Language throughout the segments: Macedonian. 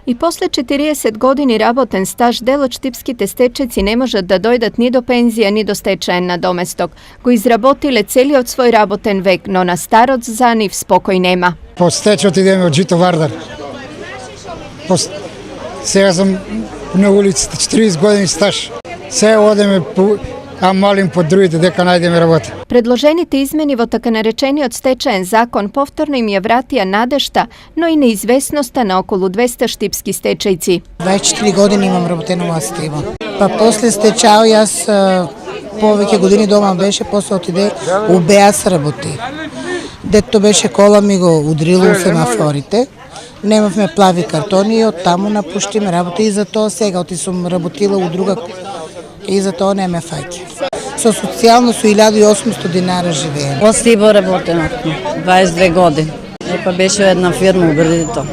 I posle 40 godini работен стаж дел од штипските стечајци не можат да дојдат ни до пензија, ни до стечаен надоместок. Го изработиле целиот свој работен век, но на старот за нив спокој нема. По стечот идеме од Жито Вардар. Сега сум на улицата 40 години стаж. Сега одеме молим по другите дека најдеме работа. Предложените измени во така наречениот стечаен закон повторно им ја вратија надежта, но и неизвестноста на околу 200 штипски стечајци. 24 години имам работено во Астива. Па после стечај јас повеќе години дома беше, после отиде у БЕАС работи. Дето беше кола ми го удрило у семафорите. Немавме плави картони и од таму напуштиме работа и затоа сега оти сум работила у друга и затоа не ме фаќа. Со социјално со 1800 динара живеем. Во Стибо работам 22 години. Епа беше една фирма у Градито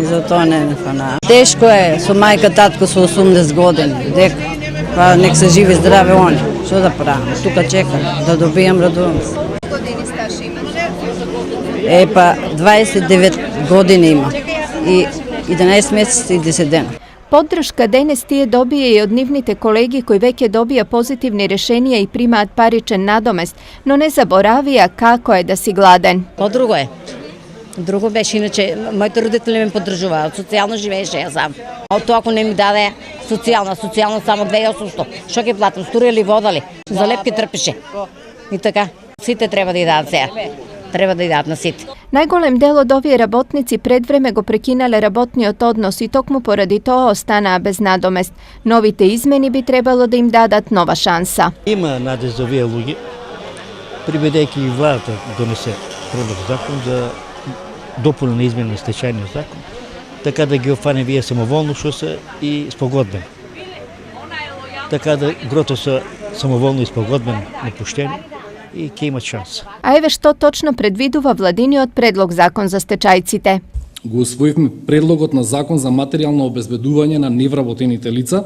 и затоа не ме фана. Тешко е со мајка татко со 80 години. Дека па нек се живи здраве они. Што да правам? Тука чекам да добијам радувам се. Години стаж имате? Епа 29 години има и 11 месеци и 10 дена. Поддршка денес тие добија и од нивните колеги кои веќе добија позитивни решенија и примаат паричен надомест, но не заборавија како е да си гладен. Друго е. Друго беше, иначе моите родители ме поддржуваат, социјално живееше ја сам. А тоа ако не ми даде социјално само 2800, што ќе платам, струја или вода ли? За лепки трпеше. И така, сите треба да ја дадат сега. Треба да ја дадат на сите. Најголем дел од овие работници пред време го прекинале работниот однос и токму поради тоа останаа без надомест. Новите измени би требало да им дадат нова шанса. Има надеж за овие луѓе, приведејќи и владата донесе предлог закон за дополнена измена на стечајниот закон, така да ги офане вие самоволно што се и спогодбени. Така да грото се самоволно и спогодбено напуштени и ќе имат шанса. А еве што точно предвидува владиниот предлог закон за стечајците. Го усвоивме предлогот на закон за материјално обезбедување на невработените лица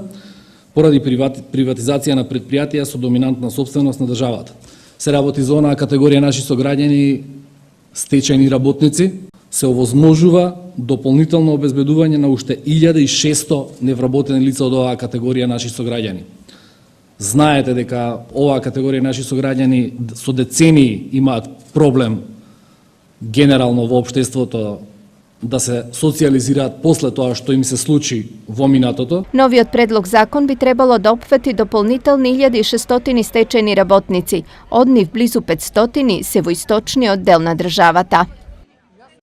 поради приватизација на предпријатија со доминантна собственост на државата. Се работи за онаа категорија наши сограѓани стечајни работници, се овозможува дополнително обезбедување на уште 1600 невработени лица од оваа категорија наши сограѓани. Знаете дека оваа категорија наши сограѓани со децении имаат проблем генерално во општеството да се социјализираат после тоа што им се случи во минатото. Новиот предлог закон би требало да опфати дополнителни 1600 стечајни работници. Од нив близу 500 се во источниот дел на државата.